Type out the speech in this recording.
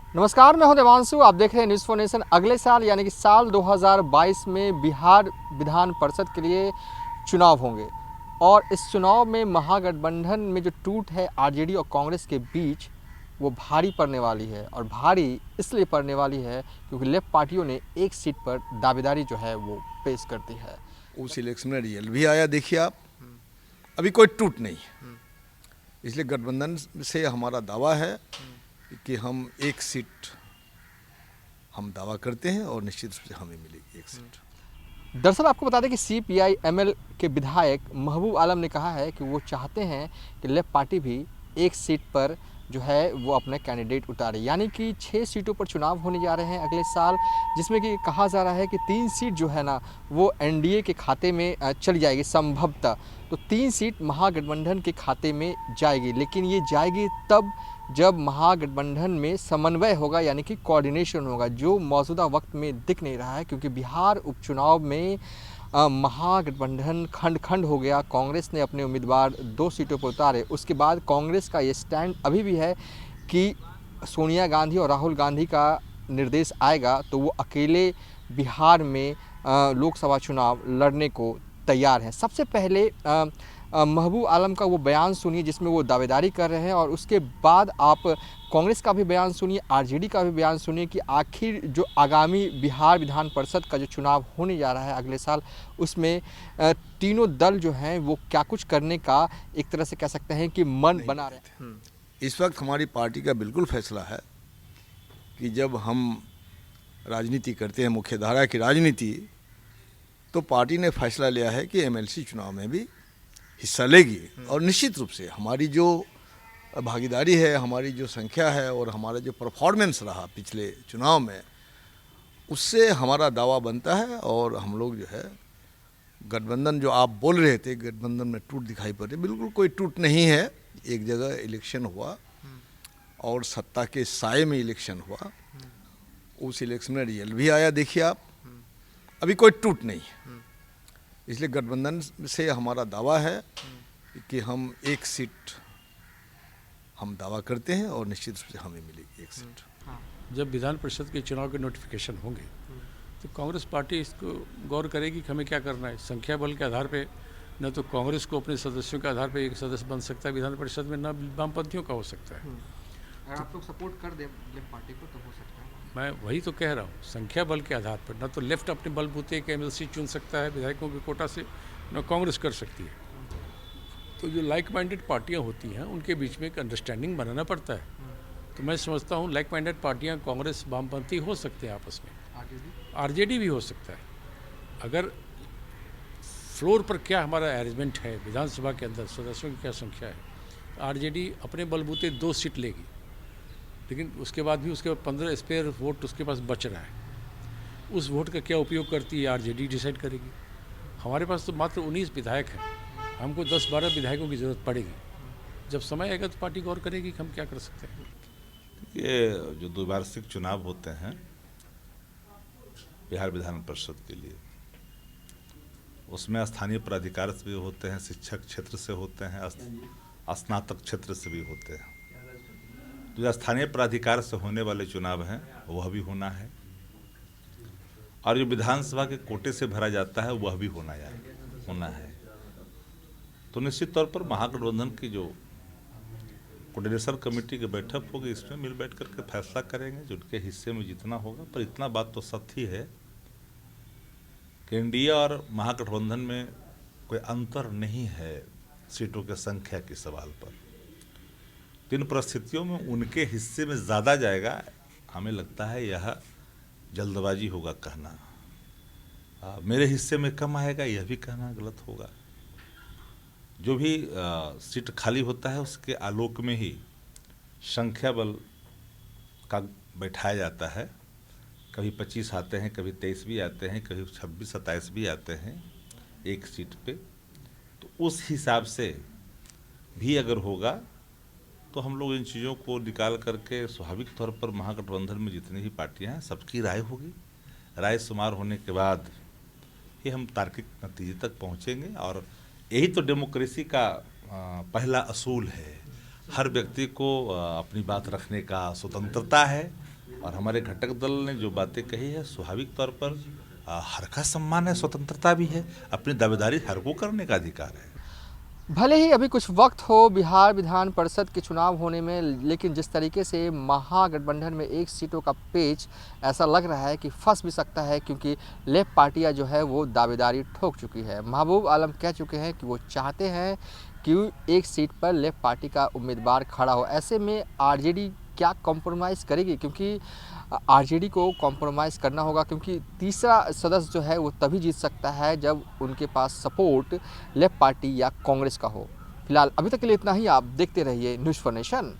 नमस्कार, मैं हूं देवांशु। आप देख रहे हैं न्यूज़ फॉर नेशन। अगले साल यानी कि साल 2022 में बिहार विधान परिषद के लिए चुनाव होंगे और इस चुनाव में महागठबंधन में जो टूट है आरजेडी और कांग्रेस के बीच, वो भारी पड़ने वाली है। और भारी इसलिए पड़ने वाली है क्योंकि लेफ्ट पार्टियों ने एक सीट पर दावेदारी जो है वो पेश करती है। उस इलेक्शन में रिजल्ट भी आया, देखिए आप, अभी कोई टूट नहीं। इसलिए गठबंधन से हमारा दावा है कि हम एक सीट हम दावा करते हैं और निश्चित रूप से हमें मिलेगी एक सीट। दरअसल आपको बता दें कि सीपीआई एमएल के विधायक महबूब आलम ने कहा है कि वो चाहते हैं कि लेफ्ट पार्टी भी एक सीट पर जो है वो अपने कैंडिडेट उतारे, यानी कि 6 सीटों पर चुनाव होने जा रहे हैं अगले साल, जिसमें कि कहा जा रहा है कि 3 सीट जो है ना वो एनडीए के खाते में चली जाएगी संभवतः। तो 3 सीट महागठबंधन के खाते में जाएगी, लेकिन ये जाएगी तब जब महागठबंधन में समन्वय होगा, यानी कि कोऑर्डिनेशन होगा, जो मौजूदा वक्त में दिख नहीं रहा है। क्योंकि बिहार उपचुनाव में महागठबंधन खंड खंड हो गया। कांग्रेस ने अपने उम्मीदवार 2 सीटों पर उतारे। उसके बाद कांग्रेस का ये स्टैंड अभी भी है कि सोनिया गांधी और राहुल गांधी का निर्देश आएगा तो वो अकेले बिहार में लोकसभा चुनाव लड़ने को तैयार हैं। सबसे पहले महबूब आलम का वो बयान सुनिए जिसमें वो दावेदारी कर रहे हैं, और उसके बाद आप कांग्रेस का भी बयान सुनिए, आरजेडी का भी बयान सुनिए कि आखिर जो आगामी बिहार विधान परिषद का जो चुनाव होने जा रहा है अगले साल, उसमें तीनों दल जो हैं वो क्या कुछ करने का एक तरह से कह सकते हैं कि मन बना रहे हैं। इस वक्त हमारी पार्टी का बिल्कुल फैसला है कि जब हम राजनीति करते हैं, मुख्य धारा की राजनीति, तो पार्टी ने फैसला लिया है कि एमएलसी चुनाव में भी हिस्सा लेगी। और निश्चित रूप से हमारी जो भागीदारी है, हमारी जो संख्या है और हमारा जो परफॉर्मेंस रहा पिछले चुनाव में, उससे हमारा दावा बनता है। और हम लोग जो है गठबंधन, जो आप बोल रहे थे गठबंधन में टूट दिखाई पड़ रही, बिल्कुल कोई टूट नहीं है। एक जगह इलेक्शन हुआ और सत्ता के साए में इलेक्शन हुआ, उस इलेक्शन में रिजल्ट भी आया, देखिए आप, अभी कोई टूट नहीं। इसलिए गठबंधन से हमारा दावा है कि हम एक सीट हम दावा करते हैं और निश्चित रूप से हमें मिलेगी एक सीट। जब विधान परिषद के चुनाव के नोटिफिकेशन होंगे तो कांग्रेस पार्टी इसको गौर करेगी कि हमें क्या करना है। संख्या बल के आधार पे न तो कांग्रेस को अपने सदस्यों के आधार पे एक सदस्य बन सकता है विधान परिषद में, न वामपंथियों का हो सकता है। अगर आप लोग सपोर्ट कर दें लेफ्ट पार्टी को तो हो सकता है। मैं वही तो कह रहा हूँ, संख्या बल के आधार पर न तो लेफ्ट अपने बलबूते के एमएलसी चुन सकता है विधायकों के कोटा से, न कांग्रेस कर सकती है। तो जो लाइक माइंडेड पार्टियाँ होती हैं उनके बीच में एक अंडरस्टैंडिंग बनाना पड़ता है। तो मैं समझता हूँ लाइक माइंडेड पार्टियाँ कांग्रेस वामपंथी हो सकते हैं आपस में, आरजेडी भी हो सकता है। अगर फ्लोर पर क्या हमारा अरेंजमेंट है, विधानसभा के अंदर सदस्यों की क्या संख्या है, आरजेडी अपने बलबूते 2 सीट लेगी, लेकिन उसके बाद भी उसके 15 स्पेयर वोट उसके पास बच रहा है। उस वोट का क्या उपयोग करती है आरजेडी डिसाइड करेगी। हमारे पास तो मात्र 19 विधायक हैं, हमको 10-12 विधायकों की ज़रूरत पड़ेगी। जब समय आएगा तो पार्टी गौर करेगी कि हम क्या कर सकते हैं। ये जो द्विवार्षिक चुनाव होते हैं बिहार विधान परिषद के लिए, उसमें स्थानीय प्राधिकार से भी होते हैं, शिक्षक क्षेत्र से होते हैं, स्नातक क्षेत्र से भी होते हैं। तो जो स्थानीय प्राधिकार से होने वाले चुनाव हैं वह भी होना है, और जो विधानसभा के कोटे से भरा जाता है वह भी होना है। तो निश्चित तौर पर महागठबंधन की जो कोऑर्डिनेशन कमेटी की बैठक होगी, इसमें मिल बैठ करके फैसला करेंगे जो उनके हिस्से में जितना होगा। पर इतना बात तो सत्य ही है कि एनडीए और महागठबंधन में कोई अंतर नहीं है सीटों के संख्या के सवाल पर। इन परिस्थितियों में उनके हिस्से में ज़्यादा जाएगा, हमें लगता है यह जल्दबाजी होगा कहना। मेरे हिस्से में कम आएगा यह भी कहना गलत होगा। जो भी सीट खाली होता है उसके आलोक में ही संख्या बल का बैठाया जाता है। कभी 25 आते हैं, कभी 23 भी आते हैं, कभी 26-27 भी आते हैं एक सीट पे। तो उस हिसाब से भी अगर होगा तो हम लोग इन चीज़ों को निकाल करके स्वाभाविक तौर पर महागठबंधन में जितनी भी पार्टियां हैं सबकी राय होगी। राय शुमार होने के बाद ही हम तार्किक नतीजे तक पहुंचेंगे। और यही तो डेमोक्रेसी का पहला असूल है। हर व्यक्ति को अपनी बात रखने का स्वतंत्रता है और हमारे घटक दल ने जो बातें कही है स्वाभाविक तौर पर हर का सम्मान है, स्वतंत्रता भी है, अपनी दावेदारी हर को करने का अधिकार है। भले ही अभी कुछ वक्त हो बिहार विधान परिषद के चुनाव होने में, लेकिन जिस तरीके से महागठबंधन में एक सीटों का पेच ऐसा लग रहा है कि फंस भी सकता है, क्योंकि लेफ्ट पार्टियां जो है वो दावेदारी ठोक चुकी है। महबूब आलम कह चुके हैं कि वो चाहते हैं कि एक सीट पर लेफ्ट पार्टी का उम्मीदवार खड़ा हो। ऐसे में आरजेडी क्या कॉम्प्रोमाइज़ करेगी, क्योंकि आरजेडी को कॉम्प्रोमाइज़ करना होगा, क्योंकि तीसरा सदस्य जो है वो तभी जीत सकता है जब उनके पास सपोर्ट लेफ्ट पार्टी या कांग्रेस का हो। फिलहाल अभी तक के लिए इतना ही। आप देखते रहिए न्यूज़ फॉर नेशन।